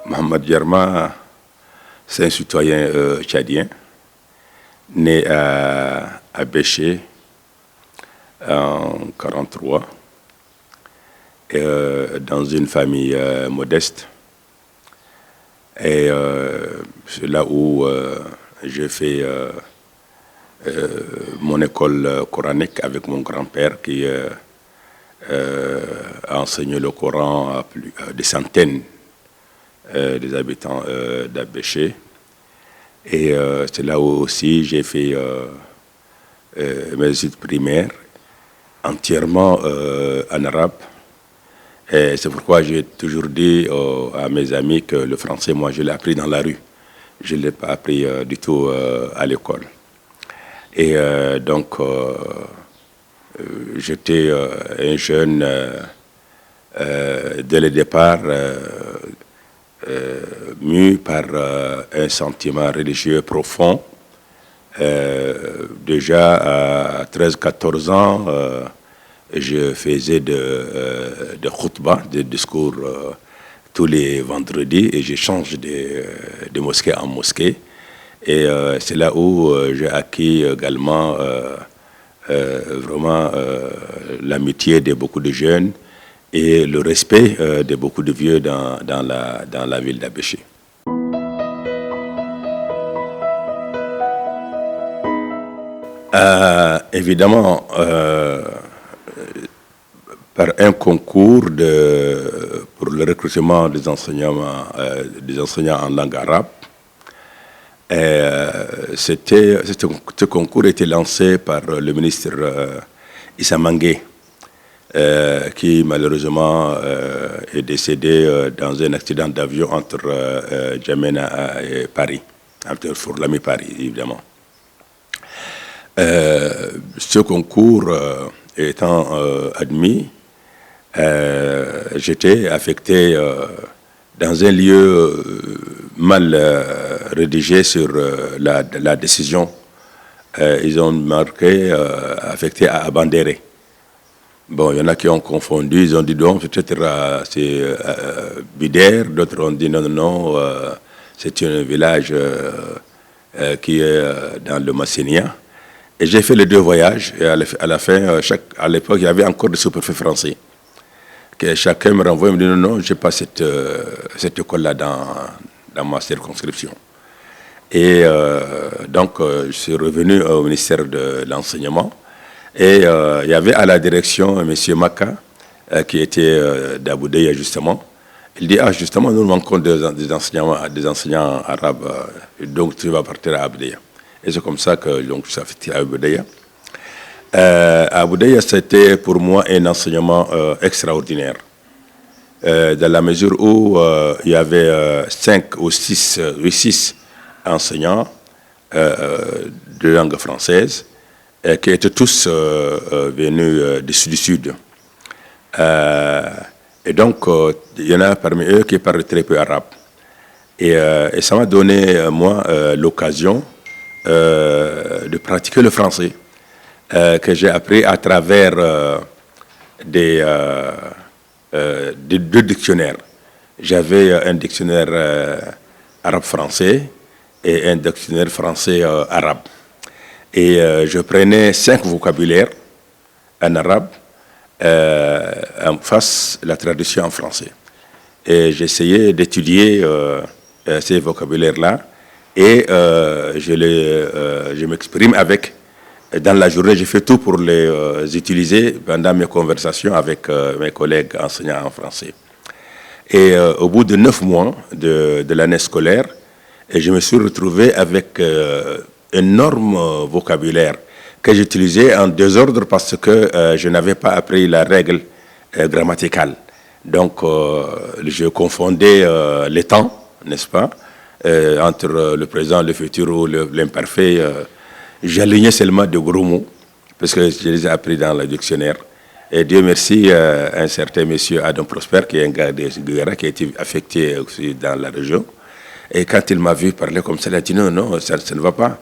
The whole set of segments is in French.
Mohamed Yerma, c'est un citoyen tchadien, né à Béché en 1943, dans une famille modeste. Et c'est là où j'ai fait mon école coranique avec mon grand-père qui a enseigné le Coran à des centaines des habitants d'Abéché. Et c'est là où aussi j'ai fait mes études primaires entièrement en arabe. Et c'est pourquoi j'ai toujours dit à mes amis que le français, moi, je l'ai appris dans la rue. Je ne l'ai pas appris du tout à l'école. Et donc, j'étais un jeune, dès le départ, mu par un sentiment religieux profond. Déjà à 13-14 ans, je faisais de khutbah, des discours tous les vendredis, et je change de mosquée en mosquée. Et c'est là où j'ai acquis également vraiment l'amitié de beaucoup de jeunes et le respect de beaucoup de vieux dans la ville d'Abéché. Évidemment, par un concours pour le recrutement des enseignants en langue arabe. Ce concours était lancé par le ministre Issa Mangué, qui malheureusement est décédé dans un accident d'avion entre Djamena et Paris, entre Fourlami et Paris, évidemment. Ce concours étant admis, j'étais affecté dans un lieu mal rédigé sur la décision. Ils ont marqué affecté à Abandéré. Bon, il y en a qui ont confondu, ils ont dit donc peut-être c'est Bidère, d'autres ont dit non, c'est un village qui est dans le Massinia. Et j'ai fait les deux voyages, et à la fin, à l'époque, il y avait encore des sous-préfets français. Que chacun me renvoie et me dit non, je n'ai pas cette école-là dans ma circonscription. Et donc, je suis revenu au ministère de l'Enseignement. Et il y avait à la direction M. Maka, qui était d'Aboudeya, justement. Il dit, justement, nous manquons des enseignants arabes, donc tu vas partir à Aboudeya. Et c'est comme ça que donc, je suis affecté à Aboudeya. Aboudeya, c'était pour moi un enseignement extraordinaire. Dans la mesure où il y avait 5 ou 6 enseignants de langue française qui étaient tous venus du Sud. Et donc, il y en a parmi eux qui parlent très peu arabe. Et ça m'a donné, moi, l'occasion de pratiquer le français que j'ai appris à travers deux dictionnaires. J'avais un dictionnaire arabe-français et un dictionnaire français-arabe. Et je prenais 5 vocabulaires en arabe en face de la traduction en français. Et j'essayais d'étudier ces vocabulaires-là et je m'exprime avec. Dans la journée, j'ai fait tout pour les utiliser pendant mes conversations avec mes collègues enseignants en français. Et au bout de 9 mois de l'année scolaire, je me suis retrouvé avec un énorme vocabulaire que j'utilisais en désordre parce que je n'avais pas appris la règle grammaticale. Donc, je confondais les temps, n'est-ce pas, entre le présent, le futur ou l'imparfait. J'alignais seulement de gros mots, parce que je les ai appris dans le dictionnaire. Et Dieu merci, un certain monsieur Adam Prosper, qui est un gars de Guéra, qui a été affecté aussi dans la région. Et quand il m'a vu parler comme ça, il a dit non, ça ne va pas.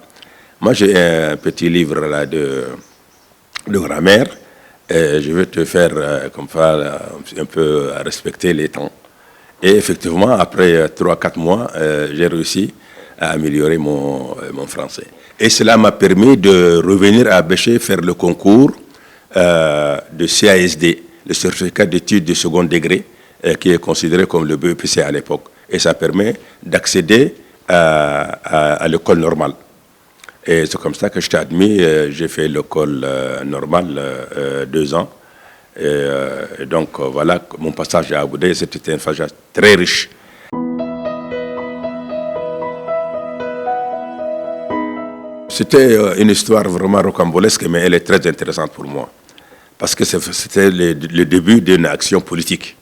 Moi, j'ai un petit livre là de grammaire. Et je vais te faire comme ça, un peu respecter les temps. Et effectivement, après 3-4 mois, j'ai réussi à améliorer mon français. Et cela m'a permis de revenir à Béché faire le concours de CASD, le certificat d'études de second degré, qui est considéré comme le BEPC à l'époque. Et ça permet d'accéder à l'école normale. Et c'est comme ça que je t'ai admis. J'ai fait l'école normale 2 ans. Et donc voilà, mon passage à Abu c'était un passage très riche. C'était une histoire vraiment rocambolesque, mais elle est très intéressante pour moi. Parce que c'était le début d'une action politique.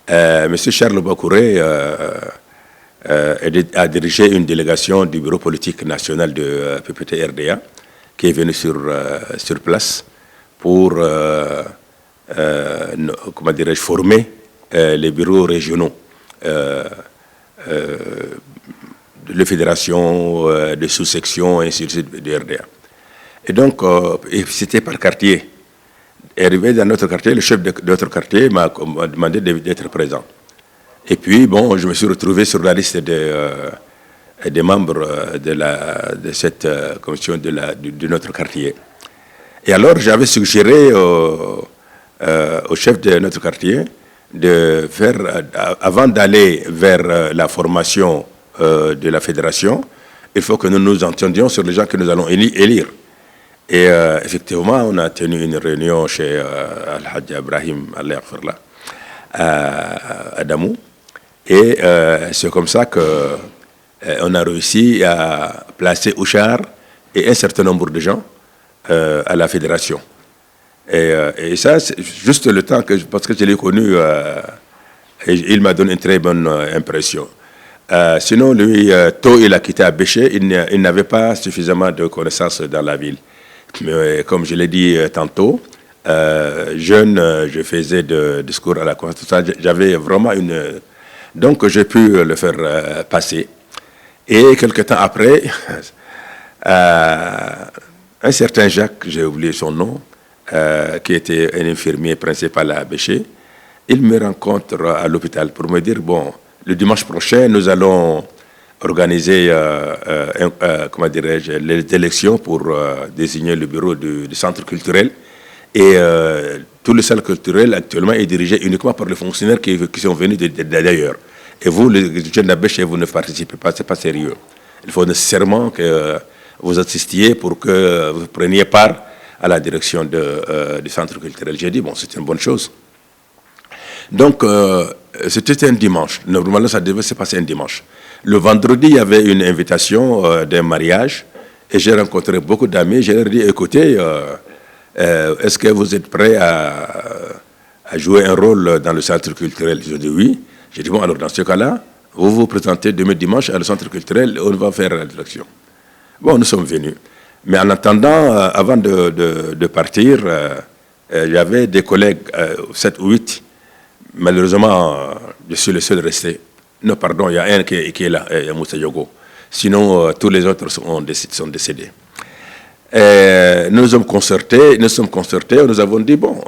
Monsieur Charles Bakouré a dirigé une délégation du bureau politique national de PPT-RDA qui est venu sur place pour comment dirais-je, former les bureaux régionaux de fédérations, de sous-sections, et ainsi de suite, de RDA. Et donc, c'était par quartier. Et arrivé dans notre quartier, le chef de notre quartier m'a demandé d'être présent. Et puis, bon, je me suis retrouvé sur la liste des membres de cette commission de notre quartier. Et alors, j'avais suggéré au chef de notre quartier de faire, avant d'aller vers la formation de la fédération, il faut que nous nous entendions sur les gens que nous allons élire. Et effectivement, on a tenu une réunion chez Al-Hajj Ibrahim à Damou. Et c'est comme ça qu'on a réussi à placer Ouchar et un certain nombre de gens à la fédération. Et ça, c'est juste le temps parce que je l'ai connu, et il m'a donné une très bonne impression. Sinon, lui, tôt il a quitté à Béché, il n'avait pas suffisamment de connaissances dans la ville. Mais comme je l'ai dit tantôt, jeune, je faisais des discours à la Constitution. J'avais vraiment une... Donc, j'ai pu le faire passer. Et quelque temps après, un certain Jacques, j'ai oublié son nom, qui était un infirmier principal à Béché, il me rencontre à l'hôpital pour me dire, bon, le dimanche prochain, nous allons organiser comment dirais-je, les élections pour désigner le bureau du centre culturel. Et tout le centre culturel actuellement est dirigé uniquement par les fonctionnaires qui sont venus d'ailleurs. Et vous, les jeunes d'Abéché, vous ne participez pas, c'est pas sérieux. Il faut nécessairement que vous assistiez pour que vous preniez part à la direction du centre culturel. J'ai dit, bon, c'est une bonne chose. Donc, c'était un dimanche. Normalement, ça devait se passer un dimanche. Le vendredi, il y avait une invitation d'un mariage et j'ai rencontré beaucoup d'amis. Je leur ai dit, écoutez, est-ce que vous êtes prêts à jouer un rôle dans le centre culturel? Ils ont dit oui. J'ai dit, bon, alors dans ce cas-là, vous vous présentez demain dimanche à le centre culturel et on va faire la direction. Bon, nous sommes venus. Mais en attendant, avant de partir, il y avait des collègues, 7 ou 8. Malheureusement, je suis le seul resté. Non, pardon, il y a un qui est là, Moussa Yogo. Sinon, tous les autres sont décédés. Nous nous sommes concertés, nous avons dit, bon,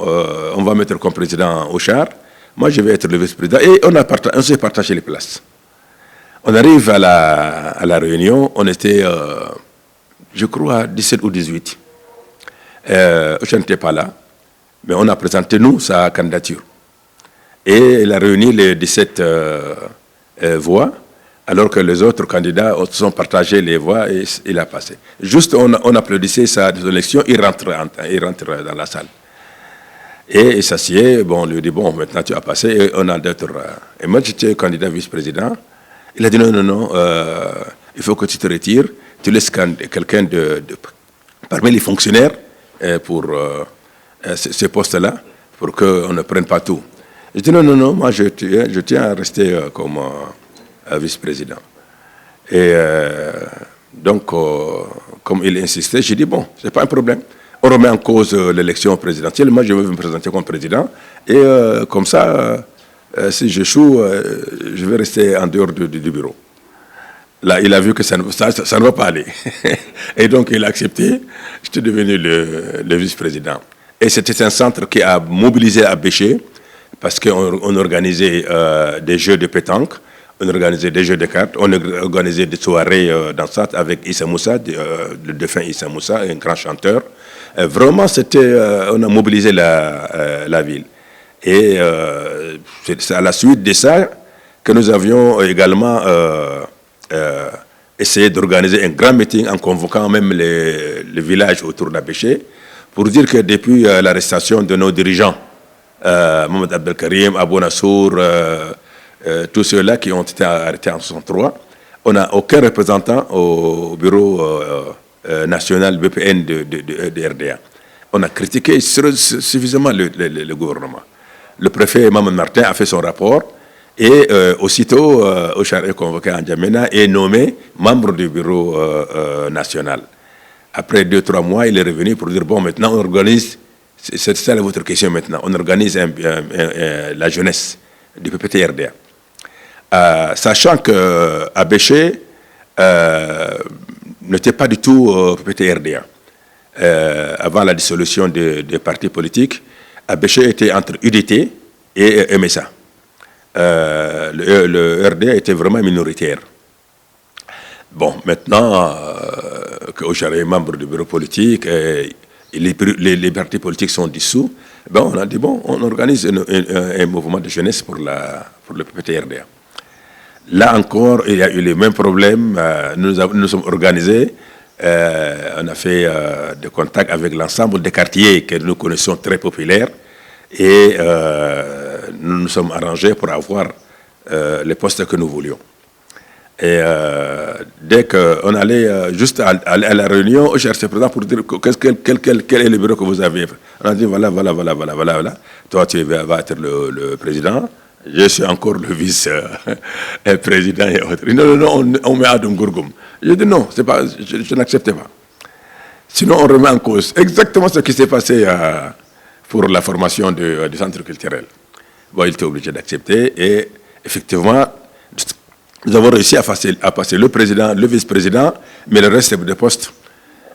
on va mettre comme président Ouchar, moi je vais être le vice-président, et on s'est partagé les places. On arrive à la réunion, on était, je crois, 17 ou 18. Ouchar n'était pas là, mais on a présenté, nous, sa candidature. Et il a réuni les 17 voix, alors que les autres candidats se sont partagés les voix et il a passé. Juste, on applaudissait sa élection, il rentre dans la salle. Et il s'assied, bon, on lui dit, bon, maintenant tu as passé, et on a d'autres. Et moi, j'étais candidat vice-président. Il a dit, non, il faut que tu te retires, tu laisses quelqu'un parmi les fonctionnaires pour ces postes-là, pour qu'on ne prenne pas tout. Je dis non, moi je tiens à rester comme vice-président. Et donc, comme il insistait, j'ai dit bon, c'est pas un problème. On remet en cause l'élection présidentielle, moi je vais me présenter comme président. Et comme ça, si j'échoue, je vais rester en dehors du bureau. Là, il a vu que ça ne va pas aller. Et donc, il a accepté. J'étais devenu le vice-président. Et c'était un centre qui a mobilisé à Béché parce qu'on organisait des jeux de pétanque, on organisait des jeux de cartes, on organisait des soirées dansantes avec Issa Moussa, le défunt Issa Moussa, un grand chanteur. Vraiment, on a mobilisé la ville. Et c'est à la suite de ça que nous avions également essayé d'organiser un grand meeting en convoquant même les villages autour d'Abéché pour dire que depuis l'arrestation de nos dirigeants, Mohamed Abdelkarim, Abou Nassour, tous ceux-là qui ont été arrêtés en 1963, on n'a aucun représentant au bureau national BPN de RDA. On a critiqué suffisamment le gouvernement. Le préfet Maman Martin a fait son rapport et aussitôt, Ochar est convoqué en N'Djamena et nommé membre du bureau national. Après 2-3 mois, il est revenu pour dire, bon, maintenant on organise, c'est ça votre question maintenant, on organise la jeunesse du PPT-RDA. Sachant qu'Abéché n'était pas du tout PPT-RDA. Avant la dissolution des partis politiques, Abéché était entre UDT et MSA. Le RDA était vraiment minoritaire. Bon, maintenant que Ochar est membre du bureau politique et les partis politiques sont dissous, ben on a dit, bon, on organise un mouvement de jeunesse pour le PPT-RDA. Là encore, il y a eu les mêmes problèmes. Nous sommes organisés. On a fait des contacts avec l'ensemble des quartiers que nous connaissons très populaires. Et nous nous sommes arrangés pour avoir les postes que nous voulions. Et dès qu'on allait juste à la réunion, au chercheur présent pour dire quel est le bureau que vous avez. On a dit voilà. Toi, tu vas être le président. Je suis encore le vice-président et autres. Non, on met Adam Gourgoum. Je dis non, je n'accepte pas. Sinon, on remet en cause exactement ce qui s'est passé pour la formation du centre culturel. Bon, il était obligé d'accepter et effectivement, nous avons réussi à passer le président, le vice-président, mais le reste des postes,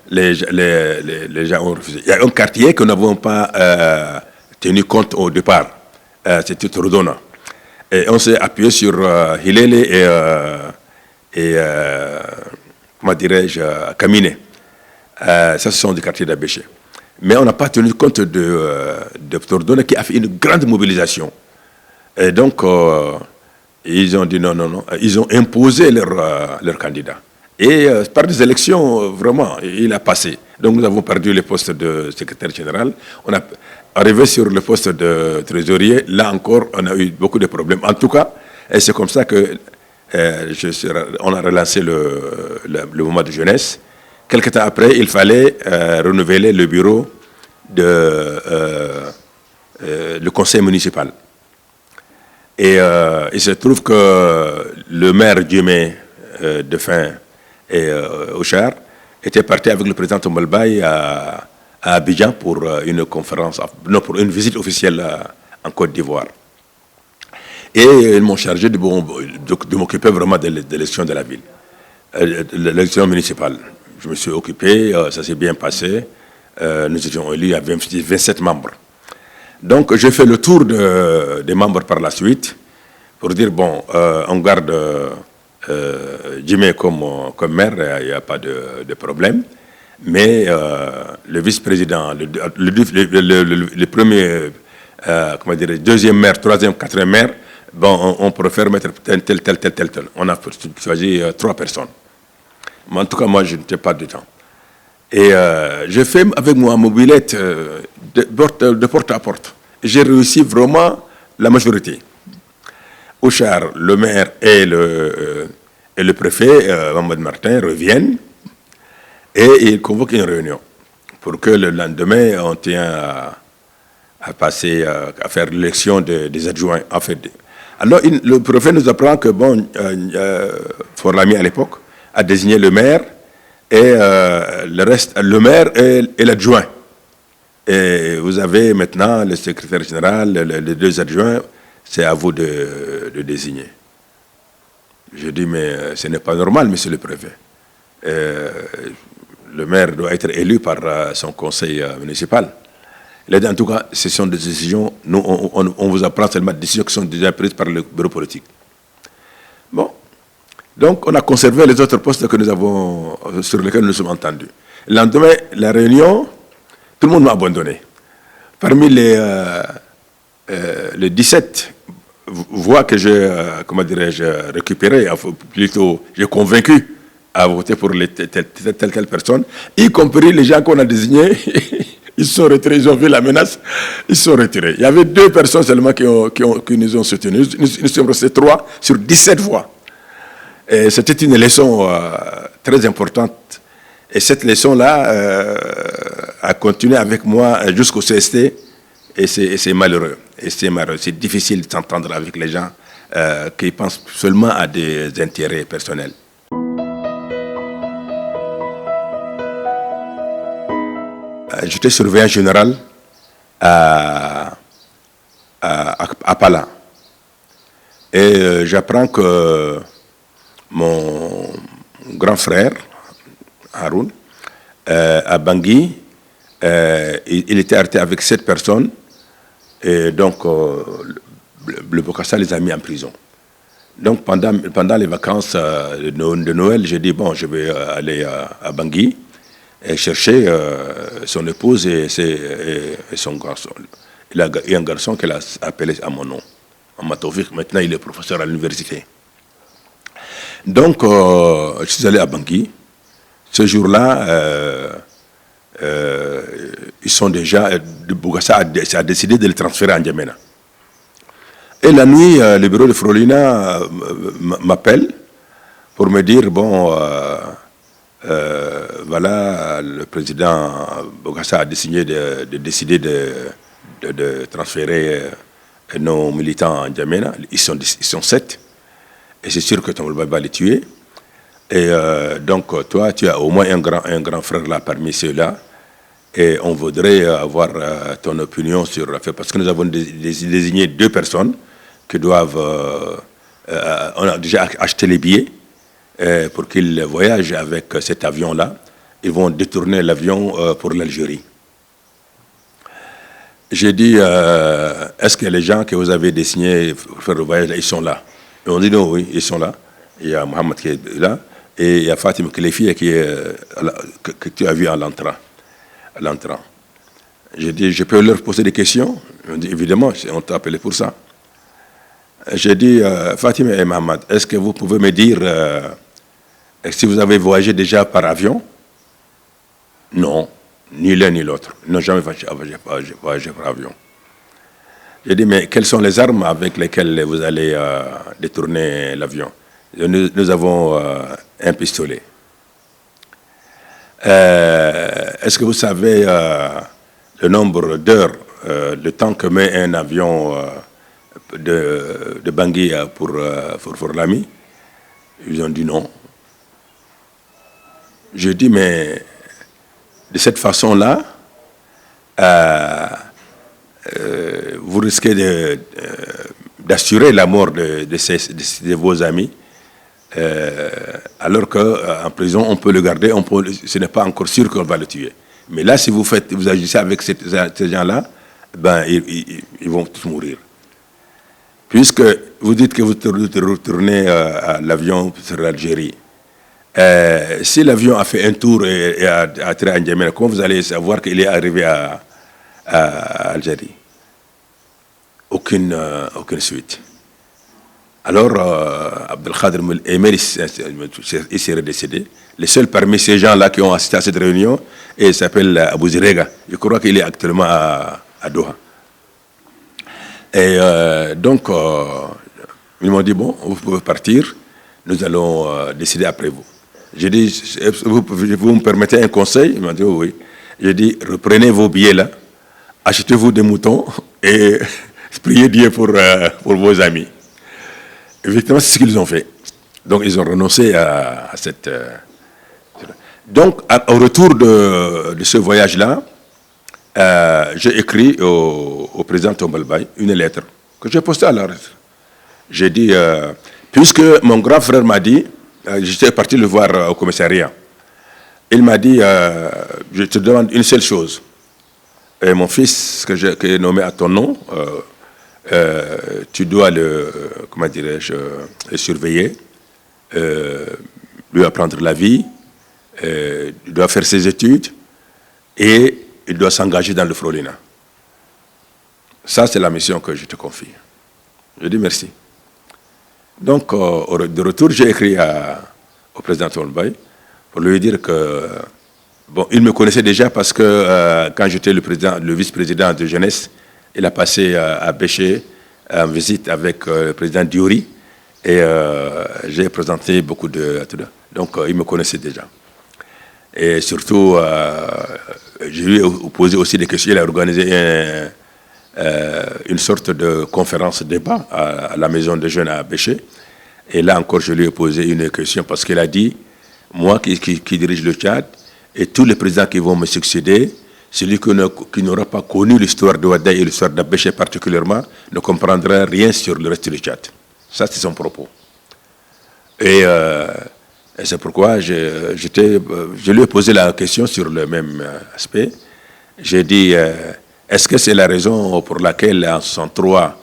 les gens ont refusé. Il y a un quartier que nous n'avons pas tenu compte au départ, c'était Tordona. Et on s'est appuyé sur Hilele et comment dirais-je, Kamine. Ça, ce sont des quartiers d'Abéché. Mais on n'a pas tenu compte de Tordona qui a fait une grande mobilisation. Et donc, ils ont dit non. Ils ont imposé leur candidat. Et par des élections, vraiment, il a passé. Donc nous avons perdu le poste de secrétaire général. On a arrivé sur le poste de trésorier. Là encore, on a eu beaucoup de problèmes. En tout cas, et c'est comme ça que on a relancé le mouvement de jeunesse. Quelque temps après, il fallait renouveler le bureau le conseil municipal. Et il se trouve que le maire Djemé défunt et Ochar était parti avec le président Tombalbaye à Abidjan pour une conférence, pour une visite officielle en Côte d'Ivoire. Et ils m'ont chargé de m'occuper vraiment de l'élection de la ville, l'élection municipale. Je me suis occupé, ça s'est bien passé. Nous étions élus à 27 membres. Donc, j'ai fait le tour des membres par la suite pour dire, bon, on garde Djemé comme maire, il n'y a pas de problème. Mais le vice-président, le premier, comment dire, deuxième maire, troisième, quatrième maire, bon, on préfère mettre tel. On a choisi 3 personnes. Mais en tout cas, moi, je n'étais pas dedans. Et j'ai fait avec moi mobilette de porte à porte. J'ai réussi vraiment la majorité. Ochar, le maire et le préfet, Mohamed Martin, reviennent et ils convoquent une réunion pour que le lendemain, on tient à faire l'élection des adjoints. En fait. Alors, le préfet nous apprend que, bon, Forlami à l'époque a désigné le maire et le reste, le maire et l'adjoint. Et vous avez maintenant le secrétaire général, les 2 adjoints, c'est à vous de désigner. Je dis, mais ce n'est pas normal, monsieur le préfet. Le maire doit être élu par son conseil municipal. Il a dit, en tout cas, ce sont des décisions, nous, on vous apprend seulement des décisions qui sont déjà prises par le bureau politique. Bon. Donc, on a conservé les autres postes que nous avons, sur lesquels nous nous sommes entendus. Le lendemain, la réunion, tout le monde m'a abandonné. Parmi les 17 voix que j'ai, comment dirais-je, récupérées, plutôt, j'ai convaincu à voter pour telle personne, y compris les gens qu'on a désignés, ils se sont retirés, ils ont vu la menace, ils se sont retirés. Il y avait 2 personnes seulement qui nous ont soutenus. Nous sommes restés 3 sur 17 voix. Et c'était une leçon très importante. Et cette leçon-là a continué avec moi jusqu'au CST. Et c'est malheureux. Et c'est malheureux. C'est difficile de s'entendre avec les gens qui pensent seulement à des intérêts personnels. J'étais surveillant général à Pala. Et j'apprends que mon grand frère, Haroun, à Bangui, il était arrêté avec 7 personnes. Et donc, le Bokassa les a mis en prison. Donc, pendant les vacances de Noël, j'ai dit, bon, je vais aller à Bangui et chercher son épouse et son garçon. Il a eu un garçon qu'elle a appelé à mon nom, Amatovic. Maintenant, il est professeur à l'université. Donc, je suis allé à Bangui. Ce jour-là, ils sont déjà... Bokassa a décidé de le transférer en N'Djamena. Et la nuit, le bureau de Frolina m'appelle pour me dire, bon... voilà, le président Bokassa a décidé de transférer nos militants en N'Djamena. Ils sont 7. Et c'est sûr que Tombouctou va les tuer. Et donc, toi, tu as au moins un grand frère là parmi ceux-là. Et on voudrait avoir ton opinion sur l'affaire. Parce que nous avons désigné 2 personnes qui doivent... on a déjà acheté les billets. Pour qu'ils voyagent avec cet avion-là. Ils vont détourner l'avion pour l'Algérie. J'ai dit, est-ce que les gens que vous avez désignés pour faire le voyage, ils sont là? Ils ont dit non, oui, ils sont là. Il y a Mohamed qui est là, et il y a Fatima Kéléfi que tu as vu à l'entrant. J'ai dit, je peux leur poser des questions? Ils ont dit, évidemment, on t'a appelé pour ça. J'ai dit, Fatima et Mohamed, est-ce que vous pouvez me dire... si vous avez voyagé déjà par avion? Non, ni l'un ni l'autre. Ils n'ont jamais voyagé par avion. J'ai dit, mais quelles sont les armes avec lesquelles vous allez détourner l'avion? Nous avons un pistolet. Est-ce que vous savez le nombre d'heures, le temps que met un avion de Bangui pour Lami? Ils ont dit non. Je dis, mais de cette façon-là, vous risquez d'assurer la mort de vos amis, alors qu'en prison, on peut le garder, ce n'est pas encore sûr qu'on va le tuer. Mais là, si vous agissez avec ces gens-là, ben, ils vont tous mourir. Puisque vous dites que vous retournez à l'avion sur l'Algérie, si l'avion a fait un tour et a atterri à N'Djamena, comment vous allez savoir qu'il est arrivé à Algérie? Aucune suite. Alors, Abdelkader Emel, il s'est décédé. Le seul parmi ces gens-là qui ont assisté à cette réunion, il s'appelle Abou Zirega. Je crois qu'il est actuellement à Doha. Et donc, ils m'ont dit, bon, vous pouvez partir, nous allons décider après vous. J'ai dit, vous me permettez un conseil? Ils m'ont dit, oui. J'ai dit, reprenez vos billets là, achetez-vous des moutons et priez Dieu pour vos amis. Effectivement, c'est ce qu'ils ont fait. Donc, ils ont renoncé à cette... Donc, au retour de ce voyage-là, j'ai écrit au président Tombalbaye une lettre que j'ai postée à la lettre. J'ai dit, puisque mon grand frère m'a dit, j'étais parti le voir au commissariat. Il m'a dit, je te demande une seule chose. Et mon fils, que j'ai nommé à ton nom, tu dois comment dirais-je, le surveiller, lui apprendre la vie, il doit faire ses études et il doit s'engager dans le Frolina. Ça, c'est la mission que je te confie. Je dis merci. Donc, de retour, j'ai écrit au président Tolbaï pour lui dire que, bon, il me connaissait déjà parce que quand j'étais le vice-président de jeunesse, il a passé à Béché en visite avec le président Diori et j'ai présenté beaucoup de... Donc, il me connaissait déjà. Et surtout, je lui ai posé aussi des questions. Il a organisé une sorte de conférence-débat à la maison des jeunes à Béché. Et là encore, je lui ai posé une question parce qu'il a dit, moi qui dirige le Tchad, et tous les présidents qui vont me succéder, celui qui n'aura pas connu l'histoire de Ouaddaï et l'histoire d'Abéché particulièrement, ne comprendra rien sur le reste du Tchad. Ça, c'est son propos. Et c'est pourquoi je lui ai posé la question sur le même aspect. J'ai dit, est-ce que c'est la raison pour laquelle en 1963,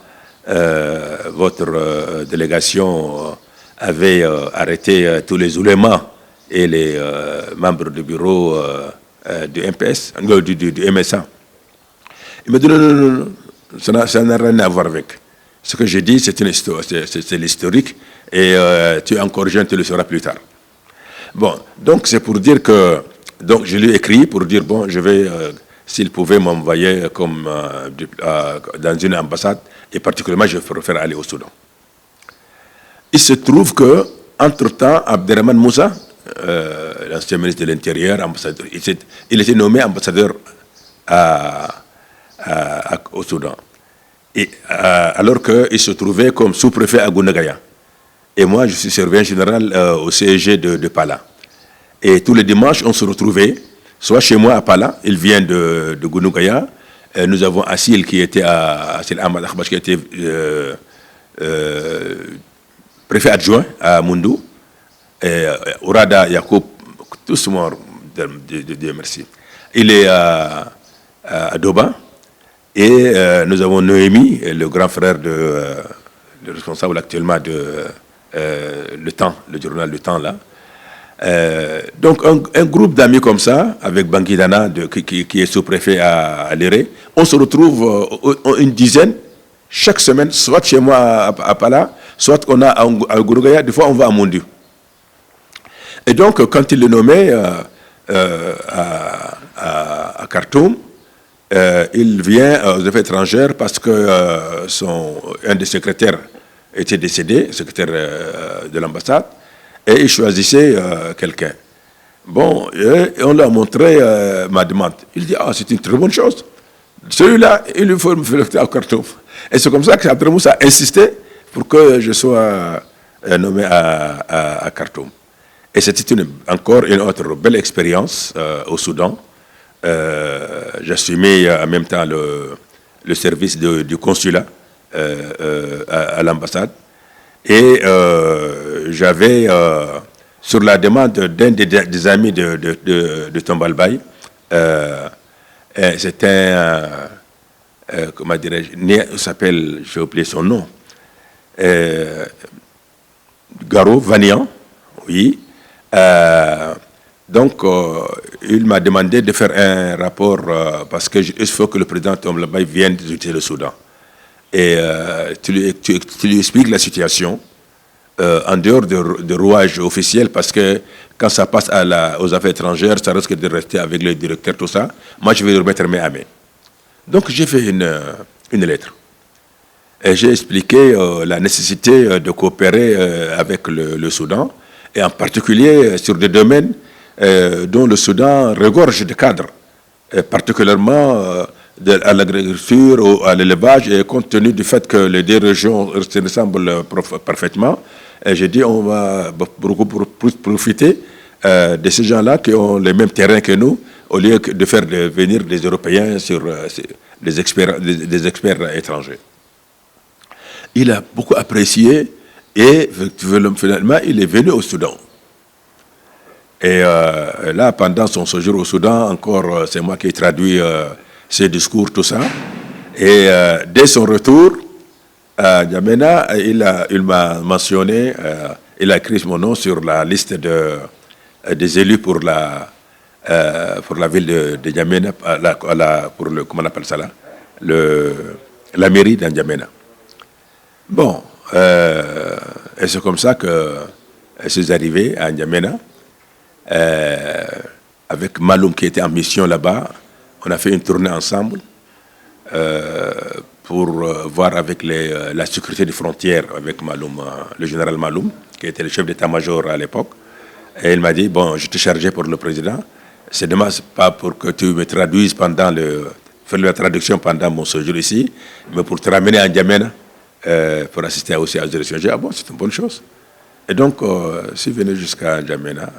votre délégation avait arrêté tous les oulémas et les membres du bureau du MPS, du MSA? Il me dit non, ça n'a rien à voir avec. Ce que j'ai dit, c'est l'historique et tu es encore jeune, tu le sauras plus tard. Bon, donc c'est pour dire que, donc je lui ai écrit pour dire, bon, je vais, s'il pouvait m'envoyer comme dans une ambassade, et particulièrement je préfère aller au Soudan. Il se trouve que, entre-temps, Abderrahmane Moussa, l'ancien ministre de l'Intérieur, il était nommé ambassadeur au Soudan. Et, alors qu'il se trouvait comme sous-préfet à Gounagaya. Et moi, je suis surveillant général au CEG de Pala. Et tous les dimanches, on se retrouvait, soit chez moi à Pala, il vient de Gounagaya. Nous avons Assil qui était Assil Ahmad Akhbash, qui était préfet adjoint à Moundou. Et Ourada Yacoub, tous morts, Dieu merci. Il est à Doba. Et nous avons Noémie, le grand frère le responsable actuellement de Le Temps, le journal Le Temps là. Donc un groupe d'amis comme ça, avec Bangui-Dana qui est sous-préfet à Léré, on se retrouve une dizaine chaque semaine, soit chez moi à Pala, soit on a à Gourgaya, des fois on va à Mondu. Et donc quand il le nommait à Khartoum, il vient aux affaires étrangères parce que un des secrétaires était décédé, secrétaire de l'ambassade, et il choisissait quelqu'un. Bon, et on lui a montré ma demande. Il dit, ah, c'est une très bonne chose. Celui-là, il lui faut me faire à Khartoum. Et c'est comme ça que Abdelmous a insisté pour que je sois nommé à Khartoum. Et c'était encore une autre belle expérience au Soudan. J'assumais en même temps le service du consulat à l'ambassade. Et j'avais, sur la demande d'un des amis de Tombalbaye, c'est comment dirais-je, il s'appelle, j'ai oublié son nom, Garo Vanian, oui. Donc, il m'a demandé de faire un rapport parce qu'il faut que le président Tombalbaye vienne visiter le Soudan. Et tu lui expliques la situation en dehors de rouage officiel parce que quand ça passe aux affaires étrangères, ça risque de rester avec le directeur, tout ça. Moi, je vais le remettre main à main. Donc, j'ai fait une lettre. Et j'ai expliqué la nécessité de coopérer avec le Soudan, et en particulier sur des domaines dont le Soudan regorge de cadres, particulièrement à l'agriculture ou à l'élevage, et compte tenu du fait que les deux régions se ressemblent parfaitement, j'ai dit on va beaucoup profiter de ces gens-là qui ont les mêmes terrains que nous, au lieu de faire venir des Européens sur des experts étrangers. Il a beaucoup apprécié et finalement il est venu au Soudan. Et là, pendant son séjour au Soudan, encore, c'est moi qui ai traduit ses discours, tout ça. Et dès son retour à N'Djamena, il m'a mentionné, il a écrit mon nom sur la liste des élus pour la ville de N'Djamena, comment on appelle ça là, la mairie d'N'Djamena. Bon, et c'est comme ça que je suis arrivé à N'Djamena, avec Maloum qui était en mission là-bas. On a fait une tournée ensemble pour voir avec la sécurité des frontières avec Maloum, le général Maloum, qui était le chef d'état-major à l'époque. Et il m'a dit, bon, je te chargeais pour le président. C'est dommage, pas pour que tu me traduises faire la traduction pendant mon séjour ici, mais pour te ramener à N'Djamena pour assister aussi à la direction. J'ai dit, ah bon, c'est une bonne chose. Et donc, je suis venu jusqu'à N'Djamena.